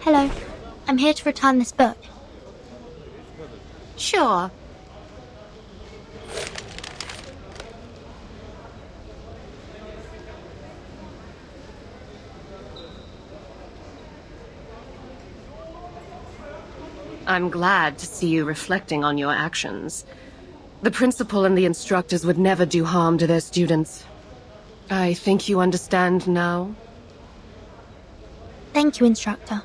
Hello. I'm here to return this book. Sure. I'm glad to see you reflecting on your actions. The principal and the instructors would never do harm to their students. I think you understand now. Thank you, Instructor.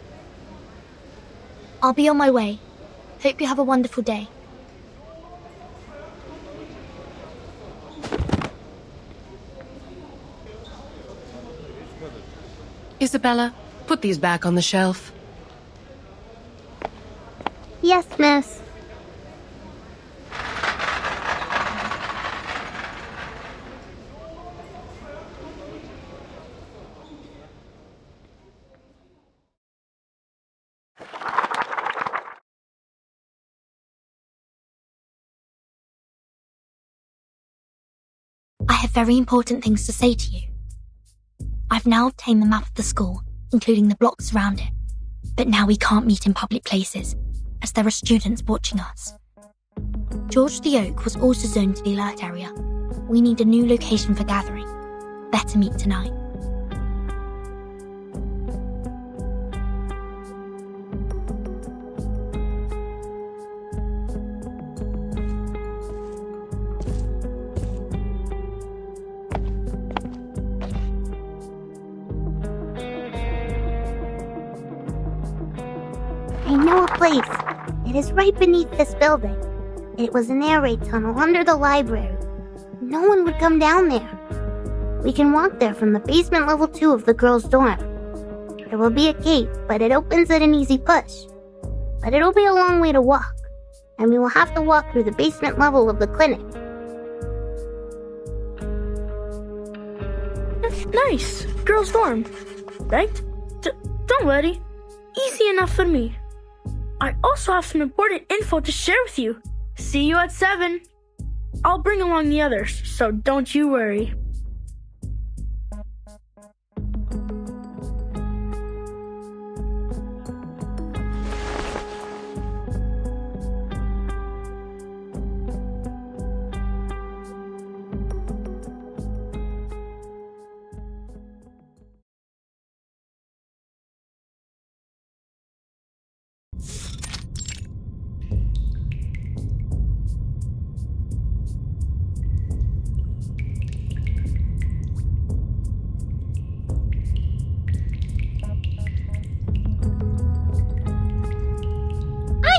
I'll be on my way. Hope you have a wonderful day. Isabella, put these back on the shelf. Yes, miss. I have very important things to say to you. I've now obtained the map of the school, including the blocks around it. But now we can't meet in public places, as there are students watching us. George the Oak was also zoned to the alert area. We need a new location for gathering. Better meet tonight. I know a place. It is right beneath this building. It was an air raid tunnel under the library. No one would come down there. We can walk there from the basement level 2 of the girls' dorm. There will be a gate, but it opens at an easy push. But it'll be a long way to walk, and we will have to walk through the basement level of the clinic. Nice. Girls' dorm. Right? Don't worry. Easy enough for me. I also have some important info to share with you. See you at 7. I'll bring along the others, so don't you worry.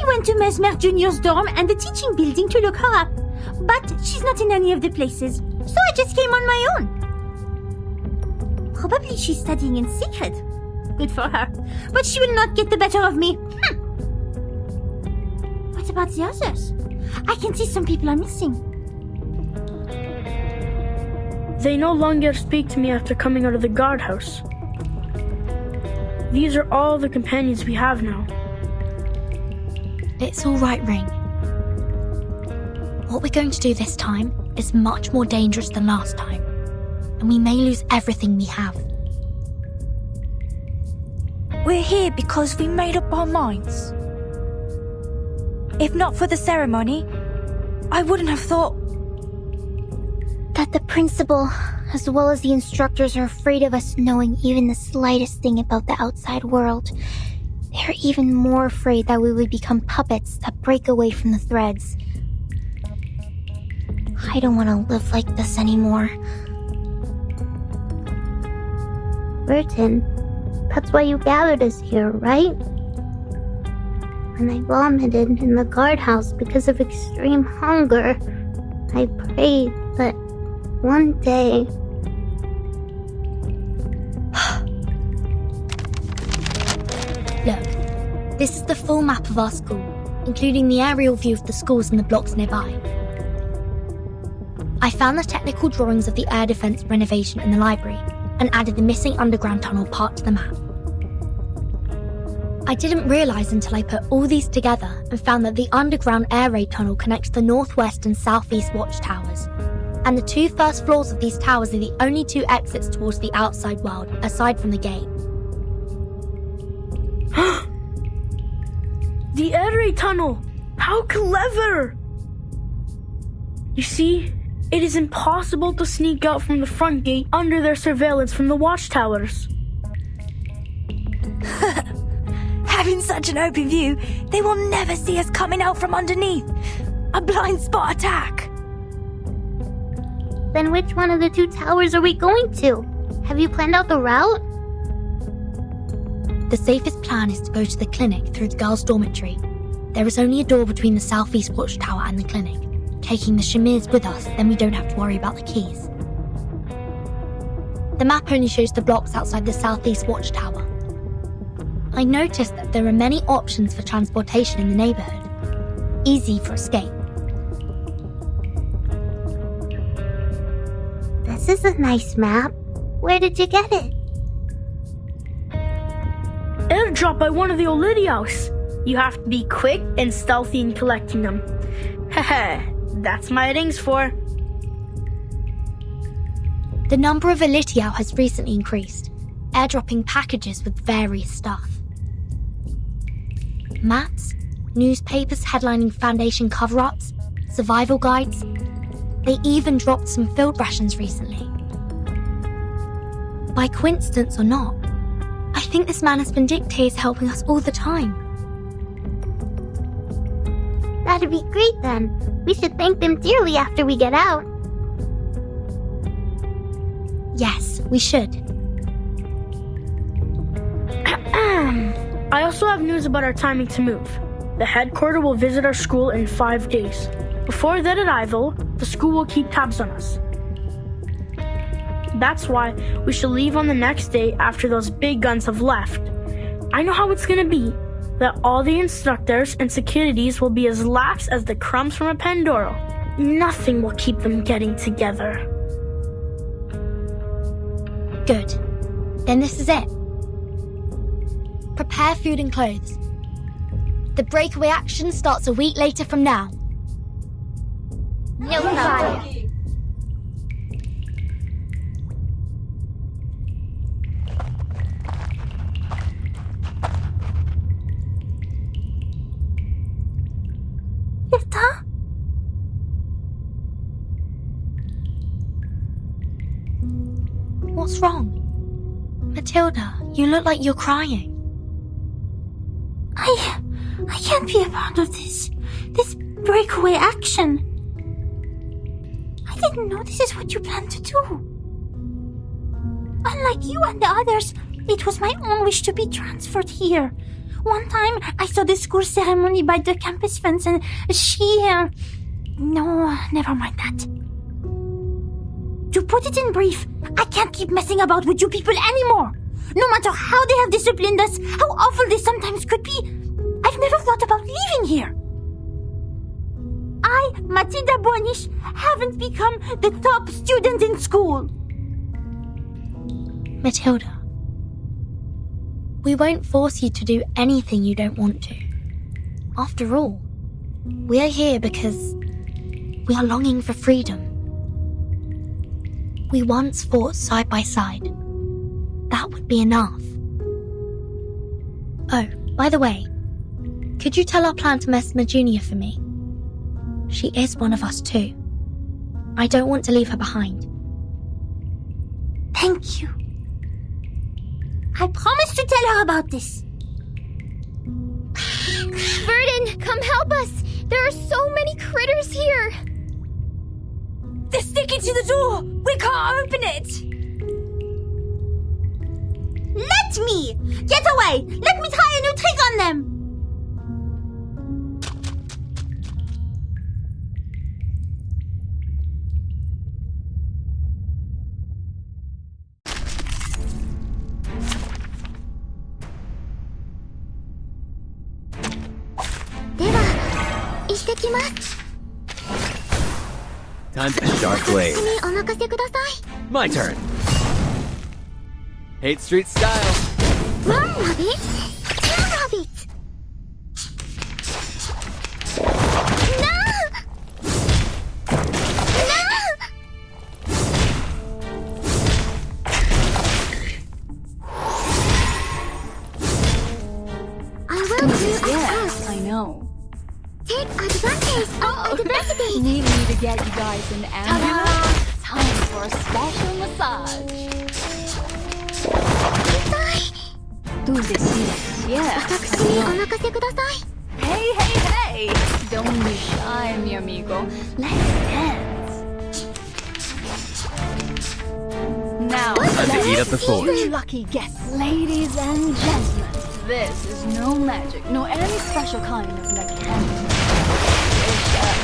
Went to Mesmer Jr.'s dorm and the teaching building to look her up. But she's not in any of the places, so I just came on my own. Probably she's studying in secret. Good for her. But she will not get the better of me. What about the others? I can see some people are missing. They no longer speak to me after coming out of the guardhouse. These are all the companions we have now. It's all right, Ring. What we're going to do this time is much more dangerous than last time, and we may lose everything we have. We're here because we made up our minds. If not for the ceremony, I wouldn't have thought... That the principal, as well as the instructors, are afraid of us knowing even the slightest thing about the outside world. They're even more afraid that we would become puppets that break away from the threads. I don't want to live like this anymore. Vertin, that's why you gathered us here, right? When I vomited in the guardhouse because of extreme hunger, I prayed that one day... Look, this is the full map of our school, including the aerial view of the schools and the blocks nearby. I found the technical drawings of the air defense renovation in the library and added the missing underground tunnel part to the map. I didn't realise until I put all these together and found that the underground air raid tunnel connects the northwest and southeast watchtowers, and the 2 first floors of these towers are the only 2 exits towards the outside world, aside from the gate. The air raid tunnel! How clever! You see, it is impossible to sneak out from the front gate under their surveillance from the watchtowers. Having such an open view, they will never see us coming out from underneath. A blind spot attack. Then which one of the two towers are we going to? Have you planned out the route? The safest plan is to go to the clinic through the girls' dormitory. There is only a door between the southeast watchtower and the clinic. Taking the Shamirs with us, then we don't have to worry about the keys. The map only shows the blocks outside the southeast watchtower. I noticed that there are many options for transportation in the neighborhood. Easy for escape. This is a nice map. Where did you get it? Airdrop by one of the Olidios. You have to be quick and stealthy in collecting them. Haha, that's my rings for. The number of Elitiao has recently increased, airdropping packages with various stuff. Maps, newspapers headlining Foundation cover-ups, survival guides. They even dropped some field rations recently. By coincidence or not, I think this man has been dictators helping us all the time. That'd be great then. We should thank them dearly after we get out. Yes, we should. I also have news about our timing to move. The headquarters will visit our school in 5 days. Before their arrival, the school will keep tabs on us. That's why we should leave on the next day after those big guns have left. I know how it's gonna be. That all the instructors and securities will be as lax as the crumbs from a Pandoro. Nothing will keep them getting together. Good. Then this is it. Prepare food and clothes. The breakaway action starts a week later from now. No problem. Vertin? What's wrong? Matilda, you look like you're crying. I can't be a part of this breakaway action. I didn't know this is what you planned to do. Unlike you and the others, it was my own wish to be transferred here. One time, I saw the school ceremony by the campus fence and No, never mind that. To put it in brief, I can't keep messing about with you people anymore. No matter how they have disciplined us, how awful they sometimes could be, I've never thought about leaving here. I, Matilda Bonish, haven't become the top student in school. Matilda, we won't force you to do anything you don't want to. After all, we are here because we are longing for freedom. We once fought side by side. That would be enough. Oh, by the way, could you tell our plan to Mesmer Jr. for me? She is one of us too. I don't want to leave her behind. Thank you. I promise to tell her about this. Vertin, come help us! There are so many critters here! They're sticking to the door! We can't open it! Let me! Get away! Let me try a new trick on them! Time for sharp blade. My turn. Hate street style. Run, Rabbit! Kill Rabbit! No! No! I will do Yes, I know. Need me to get you guys an ambulance? Time for a special massage. Do this, yeah. Hey! Don't be shy, mi amigo. Let's dance. Now, Time to heat up the forge. you lucky guests. Ladies and gentlemen, this is no magic, nor any special kind of mechanic. It's just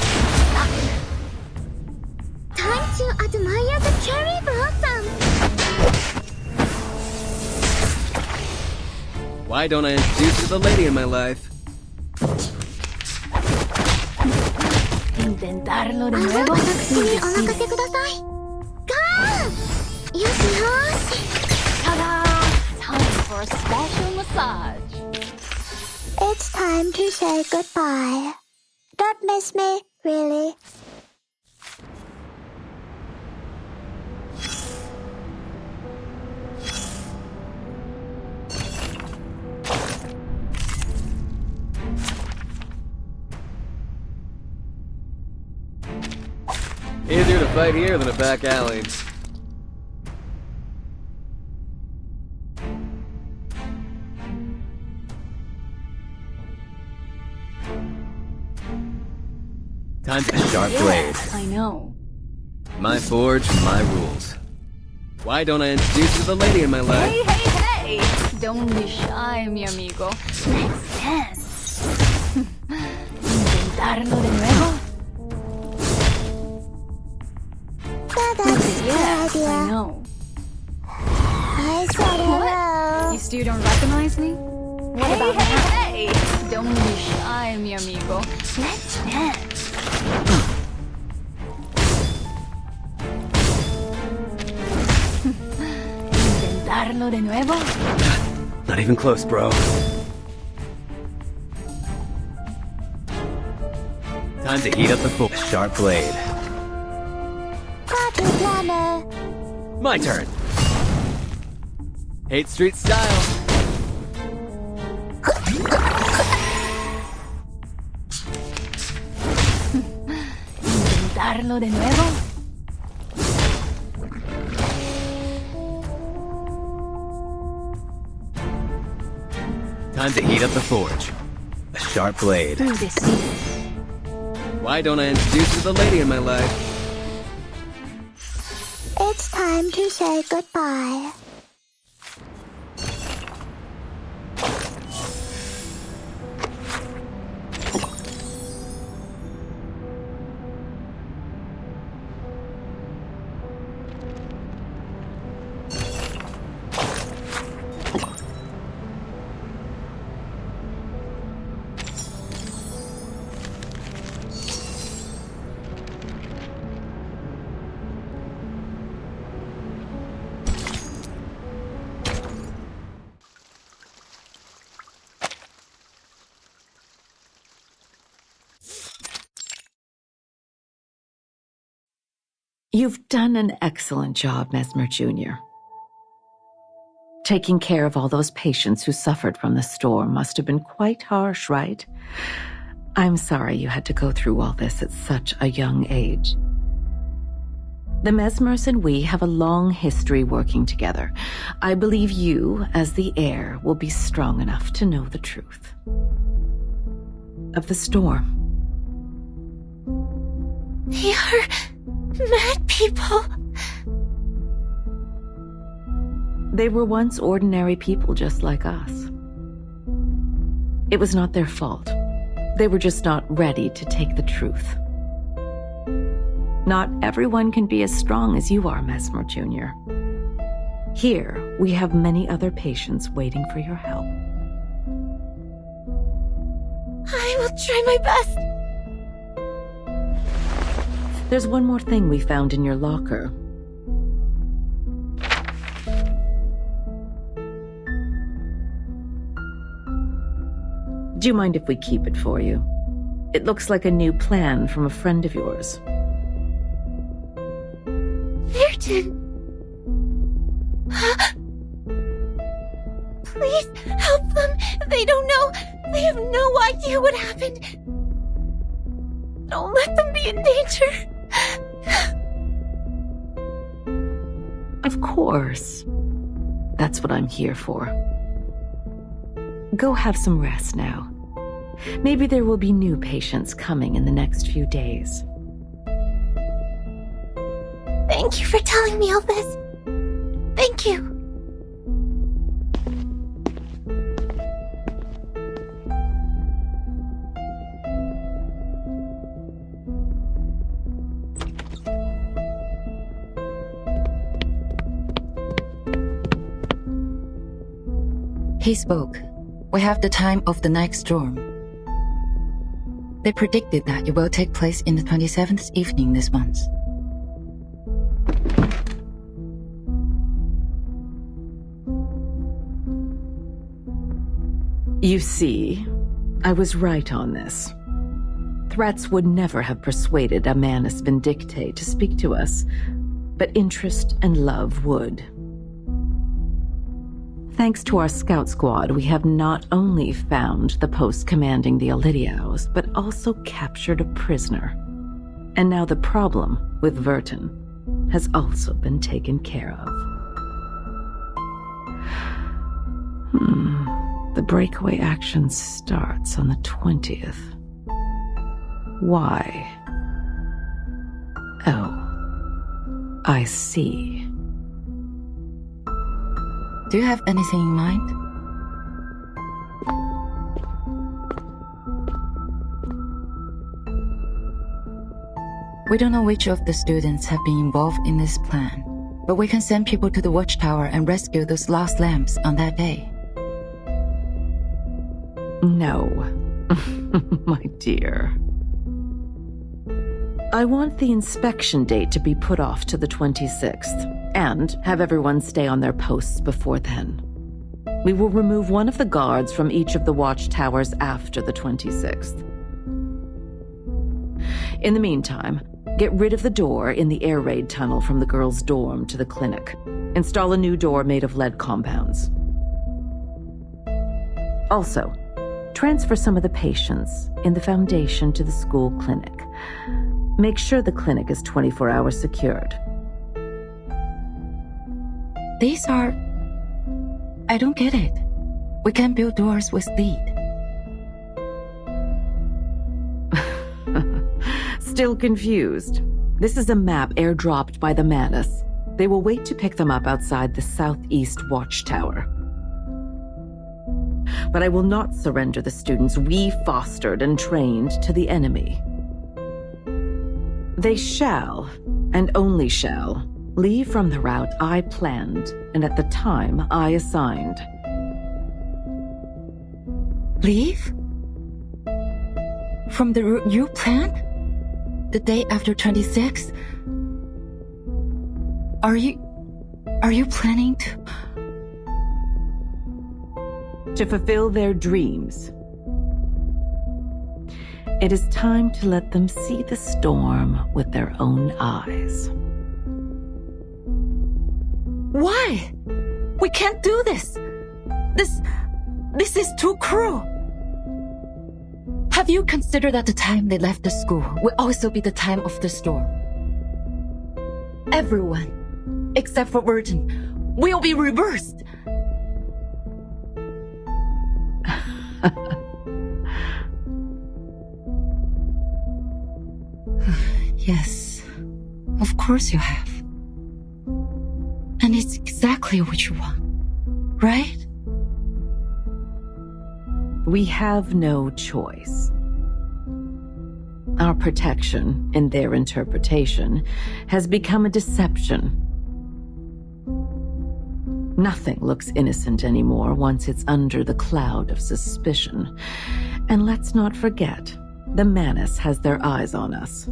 Time to admire the cherry blossom. Why don't I introduce you to the lady in my life? intentarlo de nuevo. 私にお任せください。ゴー！よしよし。 Ta-da! Time for a special massage. It's time to say goodbye. Don't miss me, really. Easier to fight here than a back alley. Time for a sharp blade. I know. My forge, my rules. Why don't I introduce you to the lady in my life? Hey! Don't be shy, mi amigo. Let's dance. Intentarlo de nuevo. That's a good I idea. know. I said hello. You still don't recognize me? What about now? Hey! Don't be shy, mi amigo. Let's dance. Intentarlo de nuevo. Not even close, bro. Time to heat up the forge. Sharp blade. Party planner. My turn. 8th Street style. Intentarlo de nuevo. Time to heat up the forge. A sharp blade. Do this. Why don't I introduce you to the lady in my life? It's time to say goodbye. You've done an excellent job, Mesmer Jr. Taking care of all those patients who suffered from the storm must have been quite harsh, right? I'm sorry you had to go through all this at such a young age. The Mesmers and we have a long history working together. I believe you, as the heir, will be strong enough to know the truth of the storm. They are mad people. They were once ordinary people just like us. It was not their fault. They were just not ready to take the truth. Not everyone can be as strong as you are, Mesmer Jr. Here, we have many other patients waiting for your help. I will try my best. There's one more thing we found in your locker. Do you mind if we keep it for you? It looks like a new plan from a friend of yours. Vertin! Please help them. They don't know. They have no idea what happened. Don't let them be in danger. Of course. That's what I'm here for. Go have some rest now. Maybe there will be new patients coming in the next few days. Thank you for telling me all this. Thank you. He spoke. We have the time of the next storm. They predicted that it will take place in the 27th evening this month. You see, I was right on this. Threats would never have persuaded a Manus Vindicte to speak to us, but interest and love would. Thanks to our scout squad, we have not only found the post commanding the Elidiaos, but also captured a prisoner. And now the problem with Vertin has also been taken care of. The breakaway action starts on the 20th. Why? Oh, I see. Do you have anything in mind? We don't know which of the students have been involved in this plan, but we can send people to the watchtower and rescue those lost lamps on that day. No, my dear. I want the inspection date to be put off to the 26th, and have everyone stay on their posts before then. We will remove one of the guards from each of the watchtowers after the 26th. In the meantime, get rid of the door in the air raid tunnel from the girls' dorm to the clinic. Install a new door made of lead compounds. Also, transfer some of the patients in the Foundation to the school clinic. Make sure the clinic is 24 hours secured. These are... I don't get it. We can't build doors with lead. Still confused? This is a map airdropped by the Manus. They will wait to pick them up outside the southeast watchtower. But I will not surrender the students we fostered and trained to the enemy. They shall, and only shall, leave from the route I planned and at the time I assigned. Leave? From the route you planned? The day after 26? Are you planning to... To fulfill their dreams. It is time to let them see the storm with their own eyes. Why? We can't do this. This is too cruel. Have you considered that the time they left the school will also be the time of the storm? Everyone, except for Vertin, will be reversed. Yes, of course you have. And it's exactly what you want, right? We have no choice. Our protection, in their interpretation, has become a deception. Nothing looks innocent anymore once it's under the cloud of suspicion. And let's not forget, the Manus has their eyes on us.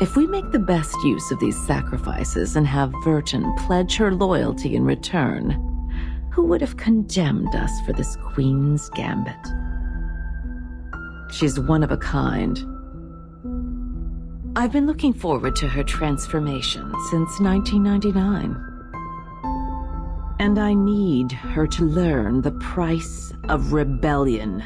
If we make the best use of these sacrifices and have Vertin pledge her loyalty in return, who would have condemned us for this Queen's Gambit? She's one of a kind. I've been looking forward to her transformation since 1999. And I need her to learn the price of rebellion.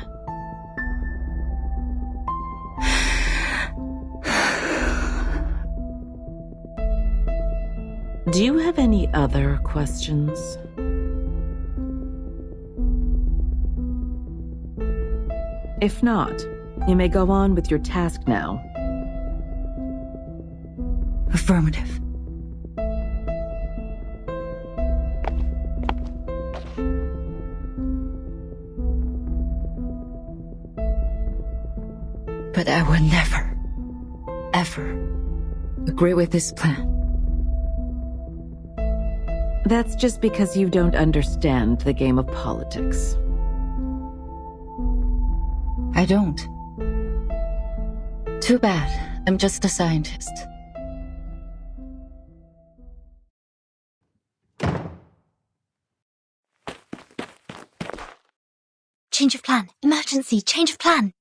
Do you have any other questions? If not, you may go on with your task now. Affirmative. But I will never, ever agree with this plan. That's just because you don't understand the game of politics. I don't. Too bad. I'm just a scientist. Change of plan. Emergency. Change of plan.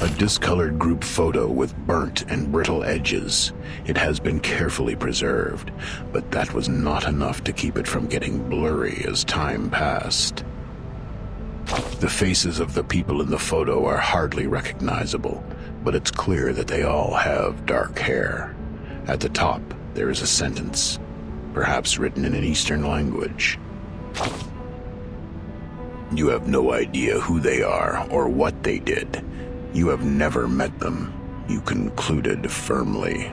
A discolored group photo with burnt and brittle edges. It has been carefully preserved, but that was not enough to keep it from getting blurry as time passed. The faces of the people in the photo are hardly recognizable, but it's clear that they all have dark hair. At the top, there is a sentence, perhaps written in an Eastern language. You have no idea who they are or what they did. You have never met them, you concluded firmly.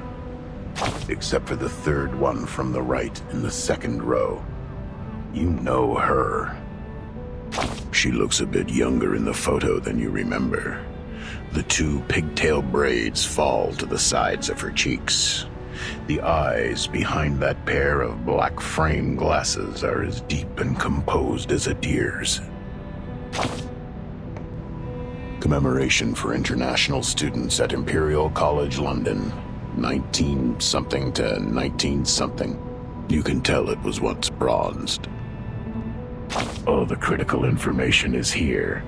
Except for the third one from the right in the second row. You know her. She looks a bit younger in the photo than you remember. The two pigtail braids fall to the sides of her cheeks. The eyes behind that pair of black frame glasses are as deep and composed as a deer's. Commemoration for international students at Imperial College London, 19-something to 19-something. You can tell it was once bronzed. All the critical information is here.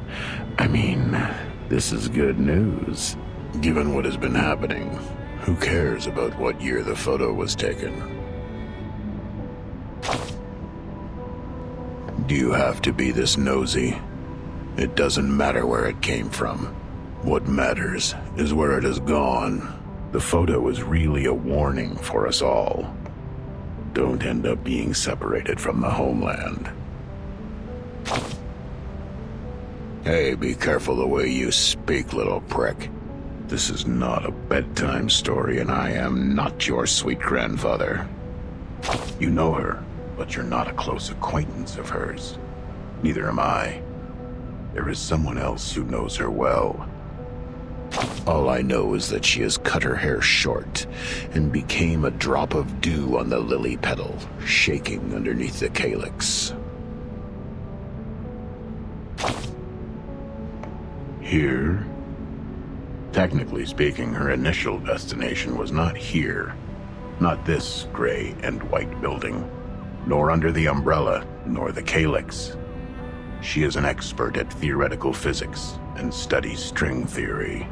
I mean, this is good news. Given what has been happening, who cares about what year the photo was taken? Do you have to be this nosy? It doesn't matter where it came from. What matters is where it has gone. The photo is really a warning for us all. Don't end up being separated from the homeland. Hey, be careful the way you speak, little prick. This is not a bedtime story, and I am not your sweet grandfather. You know her, but you're not a close acquaintance of hers. Neither am I. There is someone else who knows her well. All I know is that she has cut her hair short and became a drop of dew on the lily petal, shaking underneath the calyx. Here? Technically speaking, her initial destination was not here. Not this gray and white building, nor under the umbrella, nor the calyx. She is an expert at theoretical physics and studies string theory.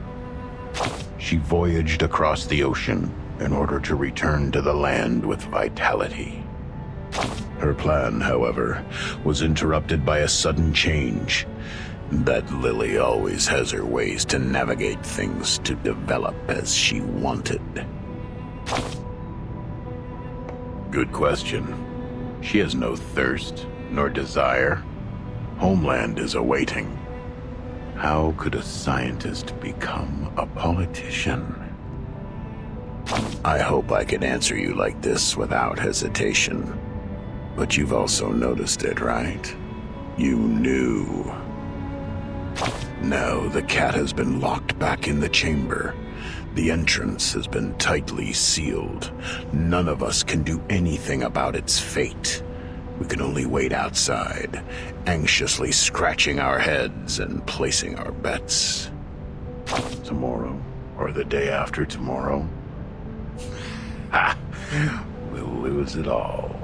She voyaged across the ocean in order to return to the land with vitality. Her plan, however, was interrupted by a sudden change. That Lily always has her ways to navigate things to develop as she wanted. Good question. She has no thirst, nor desire. Homeland is awaiting. How could a scientist become a politician? I hope I can answer you like this without hesitation. But you've also noticed it, right? You knew. Now the cat has been locked back in the chamber. The entrance has been tightly sealed. None of us can do anything about its fate. We can only wait outside, anxiously scratching our heads and placing our bets. Tomorrow, or the day after tomorrow, we'll lose it all.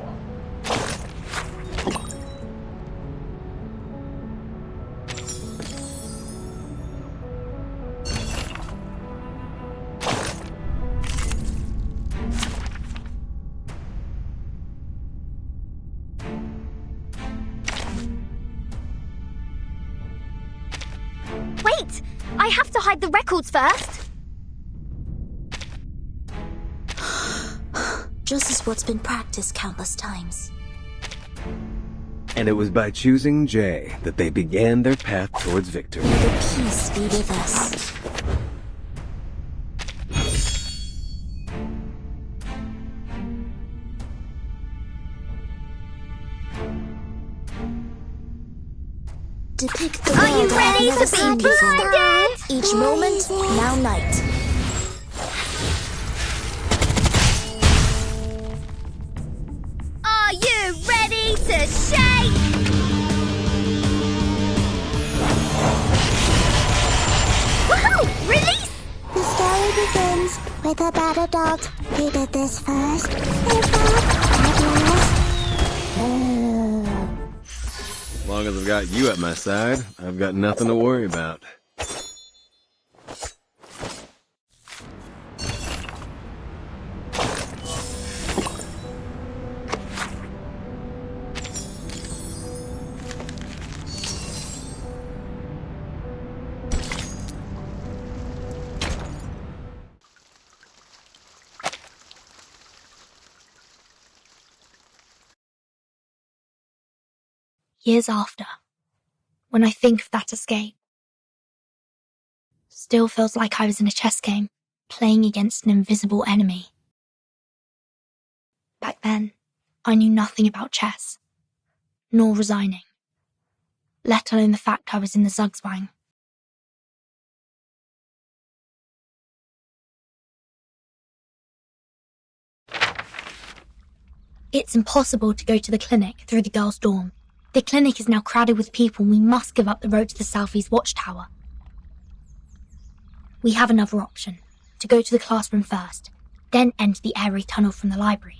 have to hide the records first. Just as what's been practiced countless times. And it was by choosing Jay that they began their path towards victory. May the peace be with us. Depict the Are you world ready as to never be seen blinded? before. Each moment, now night. Are you ready to shake? Woohoo! Release! The story begins with a bad adult who did this first. As long as I've got you at my side, I've got nothing to worry about. Years after, when I think of that escape, still feels like I was in a chess game, playing against an invisible enemy. Back then, I knew nothing about chess, nor resigning, let alone the fact I was in the Zugzwang. It's impossible to go to the clinic through the girls' dorm. The clinic is now crowded with people and we must give up the road to the Southeast Watchtower. We have another option, to go to the classroom first, then enter the airy tunnel from the library.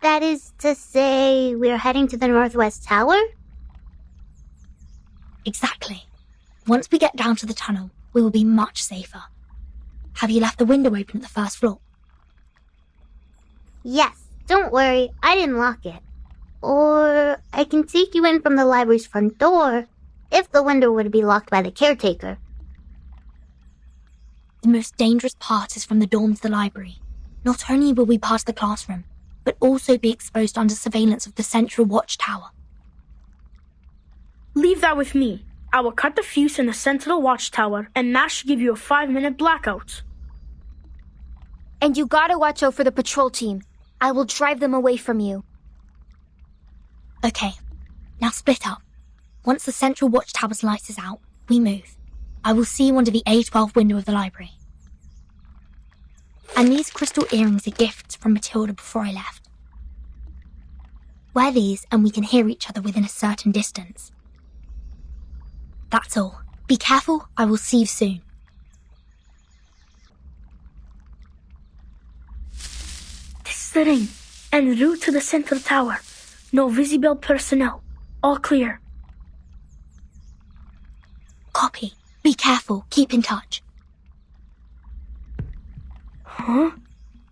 That is to say, we're heading to the Northwest Tower? Exactly. Once we get down to the tunnel, we will be much safer. Have you left the window open at the first floor? Yes, don't worry, I didn't lock it. Or I can take you in from the library's front door, if the window were to be locked by the caretaker. The most dangerous part is from the dorm to the library. Not only will we pass the classroom, but also be exposed under surveillance of the Central Watchtower. Leave that with me. I will cut the fuse in the Sentinel Watchtower, and that should give you a 5-minute blackout. And you gotta watch out for the patrol team. I will drive them away from you. Okay, now split up. Once the Central Watchtower's lights is out, we move. I will see you under the A12 window of the library. And these crystal earrings are gifts from Matilda before I left. Wear these and we can hear each other within a certain distance. That's all. Be careful, I will see you soon. This is the ring, en route to the Central Tower. No visible personnel. All clear. Copy. Be careful, keep in touch. Huh?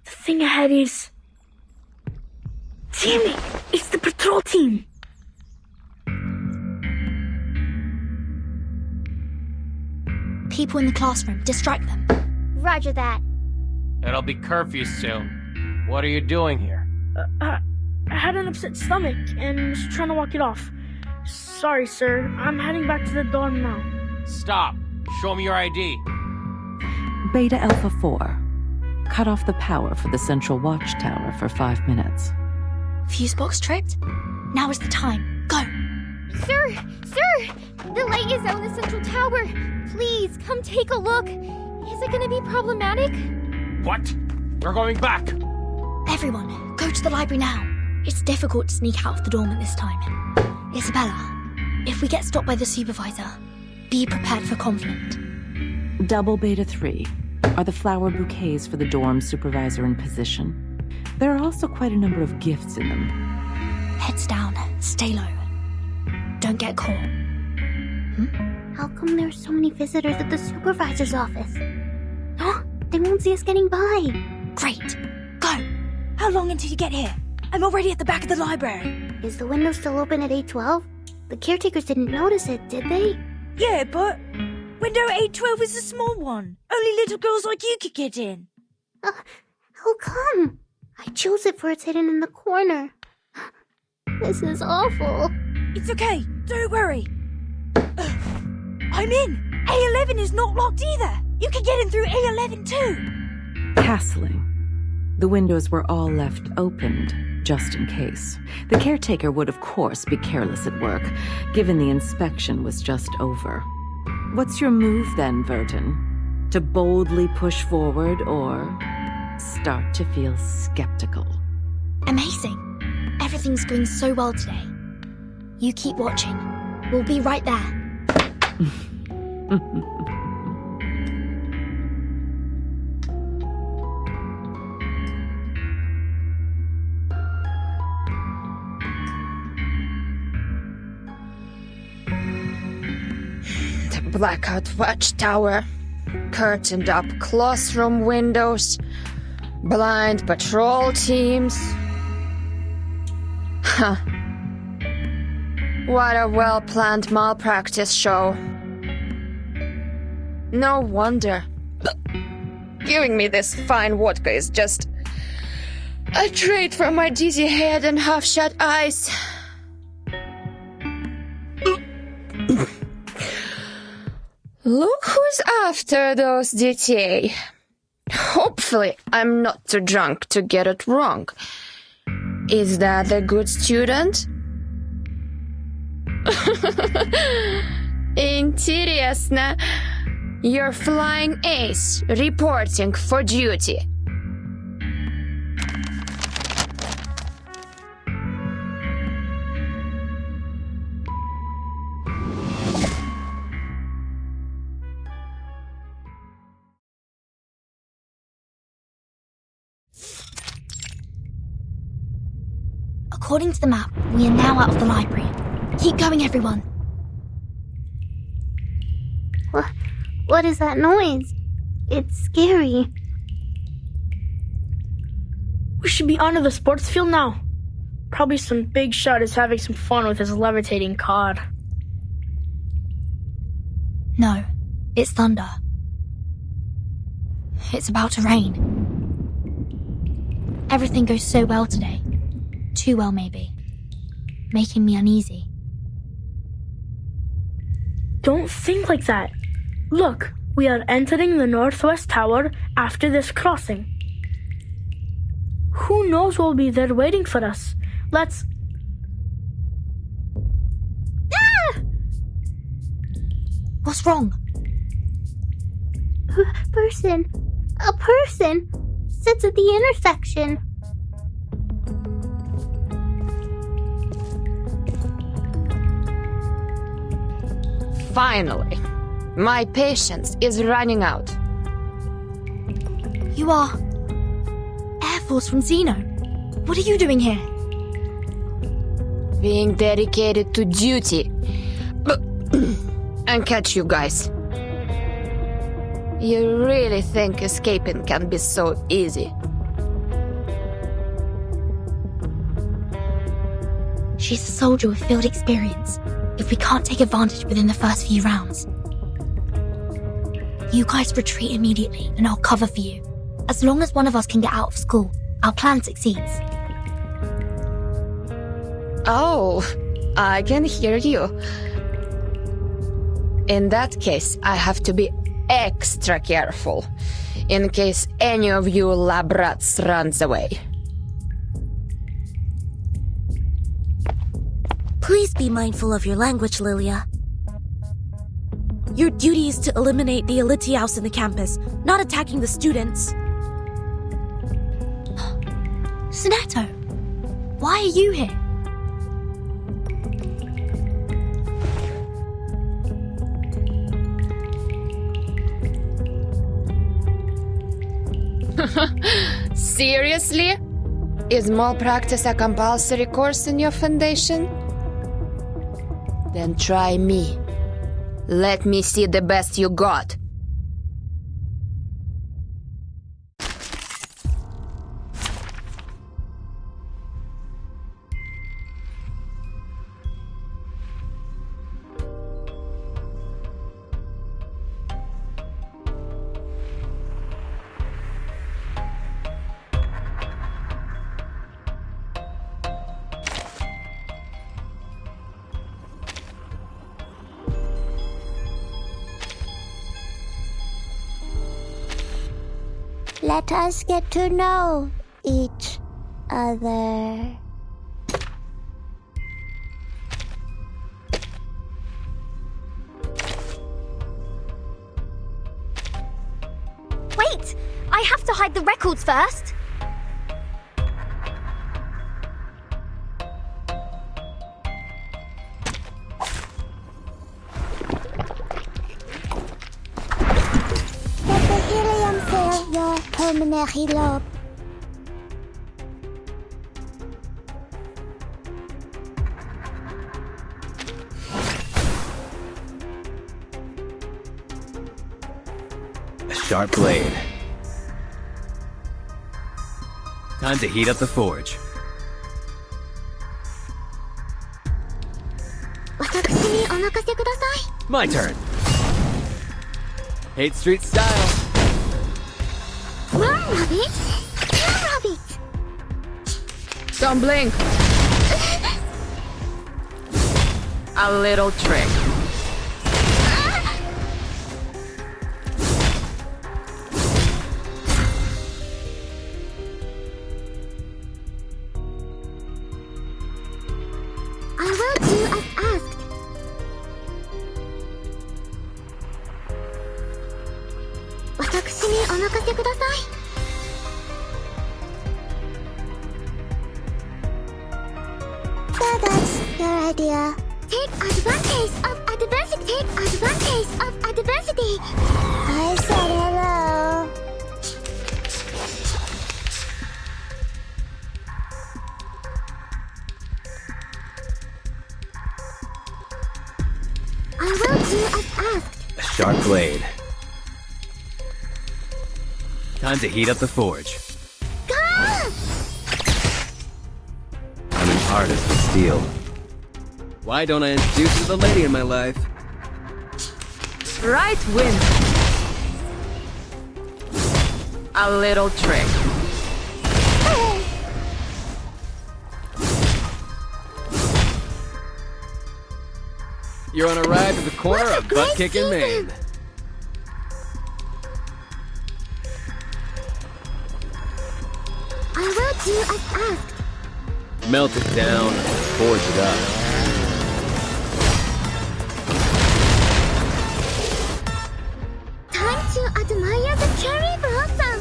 The thing ahead is... Damn it! It's the patrol team! People in the classroom, distract them. Roger that. It'll be curfew soon. What are you doing here? I had an upset stomach and was trying to walk it off. Sorry, sir. I'm heading back to the dorm now. Stop. Show me your ID. Beta Alpha 4. Cut off the power for the Central Watchtower for 5 minutes. Fuse box tripped? Now is the time. Go! Sir! The light is out in the Central Tower. Please, come take a look. Is it gonna be problematic? What? We're going back. Everyone, go to the library now. It's difficult to sneak out of the dorm at this time. Isabella, if we get stopped by the supervisor, be prepared for conflict. Double Beta 3. Are the flower bouquets for the dorm supervisor in position? There are also quite a number of gifts in them. Heads down, stay low. Don't get caught. How come there's so many visitors at the supervisor's office? They won't see us getting by. Great. Go! How long until you get here? I'm already at the back of the library. Is the window still open at 812? The caretakers didn't notice it, did they? Yeah, but Window 812 is a small one. Only little girls like you could get in. How come? I chose it for it's hidden in the corner. This is awful. It's okay. Don't worry. I'm in. A11 is not locked either. You can get in through A11 too. Castling. The windows were all left opened, just in case. The caretaker would, of course, be careless at work, given the inspection was just over. What's your move then, Vertin? To boldly push forward or start to feel skeptical? Amazing. Everything's going so well today. You keep watching. We'll be right there. The blackout watchtower, curtained up classroom windows, blind patrol teams. Huh. What a well-planned malpractice show. No wonder. Giving me this fine vodka is just a treat for my dizzy head and half-shut eyes. Look who's after those DTA. Hopefully, I'm not too drunk to get it wrong. Is that a good student? Интересно. You're flying ace, reporting for duty. According to the map, we are now out of the library. Keep going, everyone. What is that noise? It's scary. We should be onto the sports field now. Probably some big shot is having some fun with his levitating cod. No, it's thunder. It's about to rain. Everything goes so well today. Too well, maybe. Making me uneasy. Don't think like that. Look, we are entering the northwest tower after this crossing. Who knows what will be there waiting for us? Let's... Ah! What's wrong? A person sits at the intersection. Finally, my patience is running out. You are Air Force from Xeno. What are you doing here? Being dedicated to duty. And catch you guys. You really think escaping can be so easy? She's a soldier with field experience. If we can't take advantage within the first few rounds. You guys retreat immediately and I'll cover for you. As long as one of us can get out of school, our plan succeeds. Oh, I can hear you. In that case, I have to be extra careful, in case any of you lab rats runs away. Please be mindful of your language, Lilia. Your duty is to eliminate the Elitiaus in the campus, not attacking the students. Sonetto, why are you here? Seriously? Is malpractice a compulsory course in your foundation? Then try me. Let me see the best you got. Let us get to know each other. Wait! I have to hide the records first! Get the helium fill your pulmonary lobe. A sharp blade. Time to heat up the forge. 私にお任せください。 My turn. Hate Street style. Run, Rabbit! Kill Rabbit! Don't blink. A little trick. I will do as asked. So that's your idea. Take advantage of adversity. Take advantage of adversity. I said hello. I will do as asked. A sharp blade. Time to heat up the forge. Go! I'm an artist with steel. Why don't I introduce you to the lady in my life? Right wind. A little trick. You're on a ride to the corner of butt kicking Maine. I will do as asked. Melt it down, forge it up. Time to admire the cherry blossom.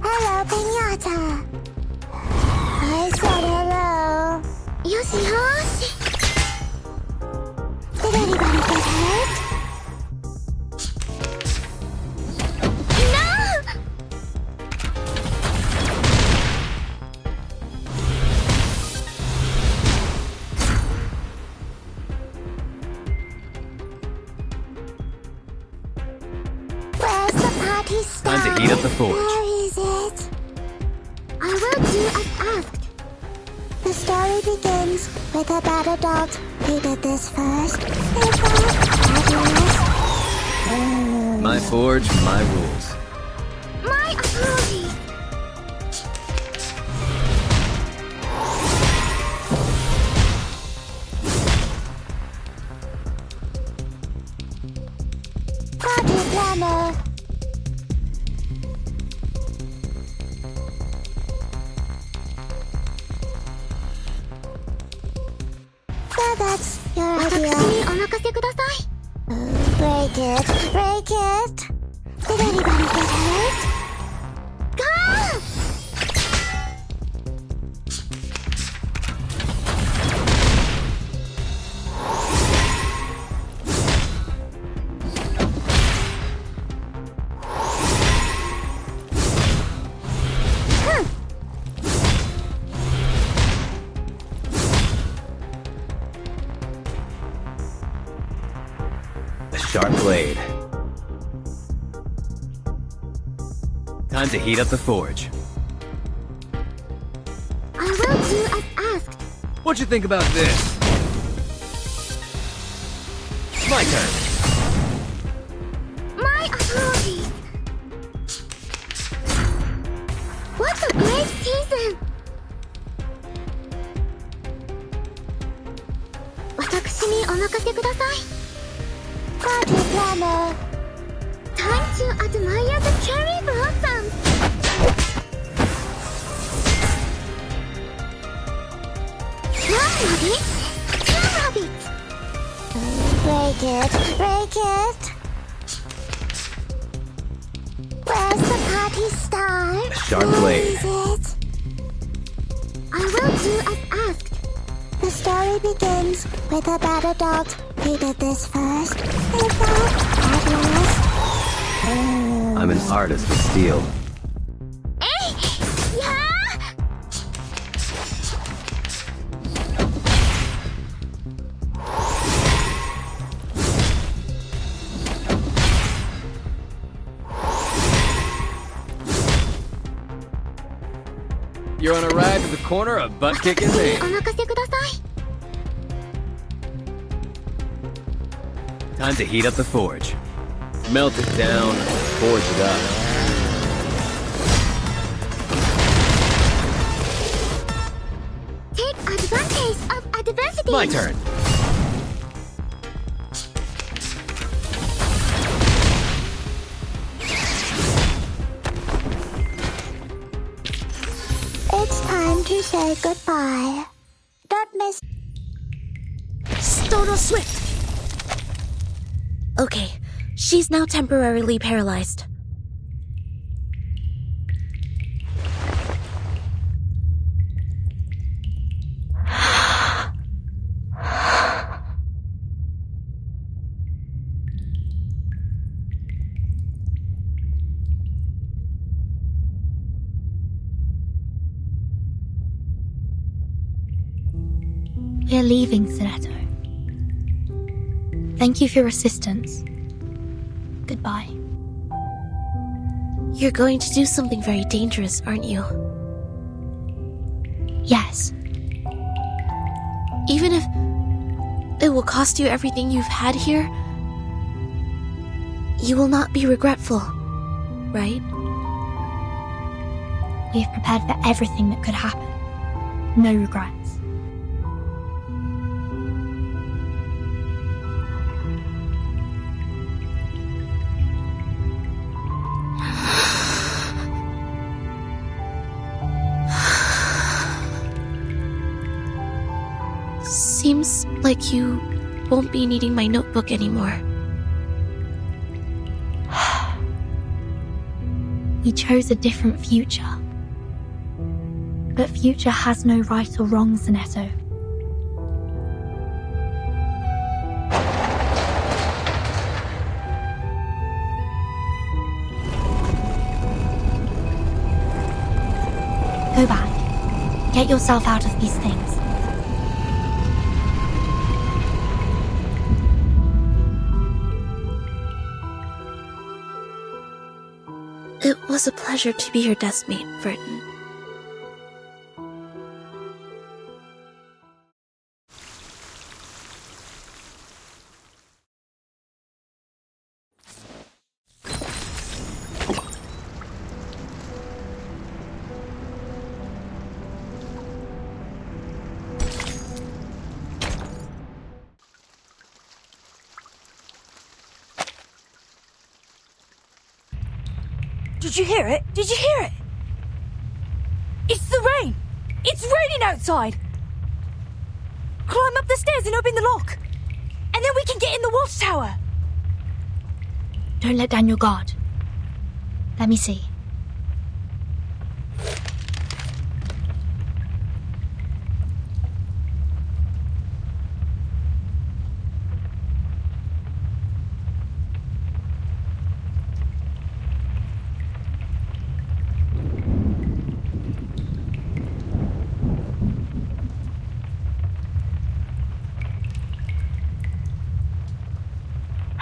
Hello, Pinata. I said hello. Yoshi, Yoshi. Did anybody get hurt? No! Where's the party star? Time to heat up the forge. Where is it? I will do as asked. The story begins with a bad adult who did this first. My forge, my rules. My apologies. Party planner. So that's your idea. Break it, break it. Did anybody get hurt? Go! Sharp blade. Time to heat up the forge. I will do as asked. What'd you think about this? My turn. My apologies. What a great season! 私にお任せください。Party planner. Time to admire the cherry blossoms. One rabbit, two rabbits. Break it, break it. Where's the party star? Sharp blade. Where is it? I will do as asked. The story begins with a bad adult who did this first, and that at last. I'm an artist with steel. Hey! Yeah! You're on a ride to the corner of butt kicking me. お任せください。 Time to heat up the forge. Melt it down, forge it up. Take advantage of adversity. My turn. It's time to say goodbye. Don't miss. Stono Swift! Okay, she's now temporarily paralyzed. We're leaving, Sonetto. Thank you for your assistance. Goodbye. You're going to do something very dangerous, aren't you? Yes. Even if it will cost you everything you've had here, you will not be regretful, right? We've prepared for everything that could happen. No regrets. Seems like you won't be needing my notebook anymore. We chose a different future. But future has no right or wrong, Sonetto. Go back. Get yourself out of these things. It was a pleasure to be your desk mate, Vertin. Did you hear it? Did you hear it? It's the rain! It's raining outside! Climb up the stairs and open the lock! And then we can get in the watchtower! Don't let down your guard. Let me see.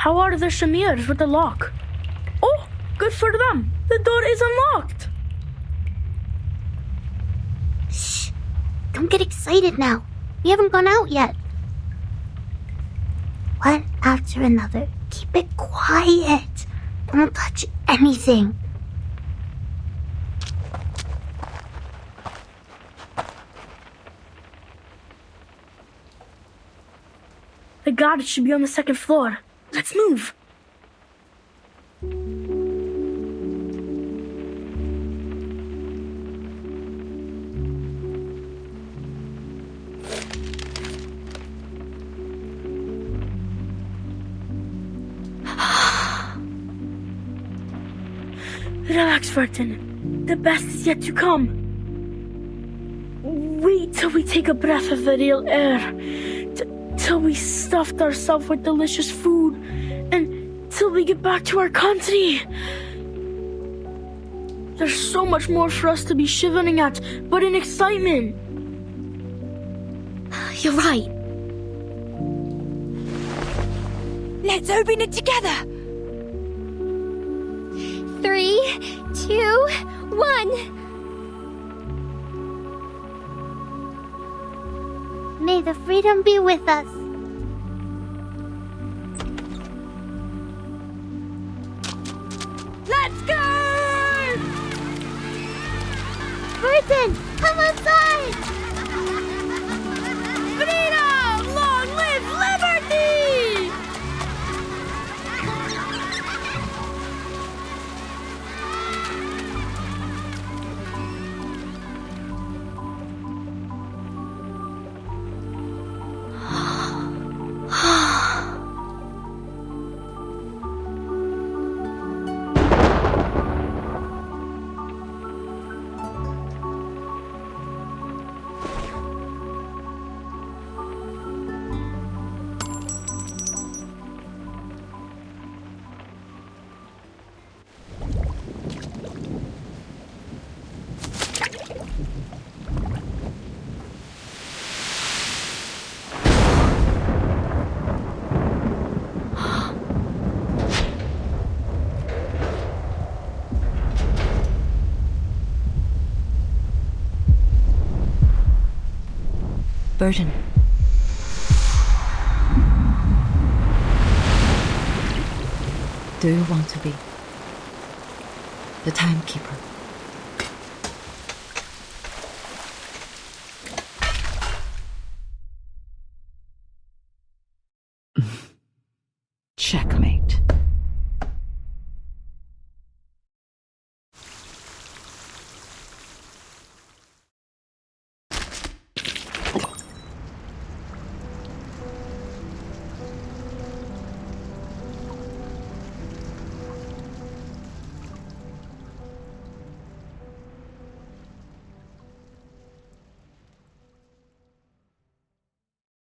How are the chimneras with the lock? Oh, good for them. The door is unlocked. Shh. Don't get excited now. We haven't gone out yet. One after another. Keep it quiet. Don't touch anything. The garage should be on the second floor. Let's move. Relax, Vertin. The best is yet to come. Wait till we take a breath of the real air. Till we stuffed ourselves with delicious food. And till we get back to our country. There's so much more for us to be shivering at, but in excitement. You're right. Let's open it together. 3, 2, 1. May the freedom be with us. Let's go! Vertin, come outside! Freedom! Long live liberty! Vertin. Do you want to be the timekeeper?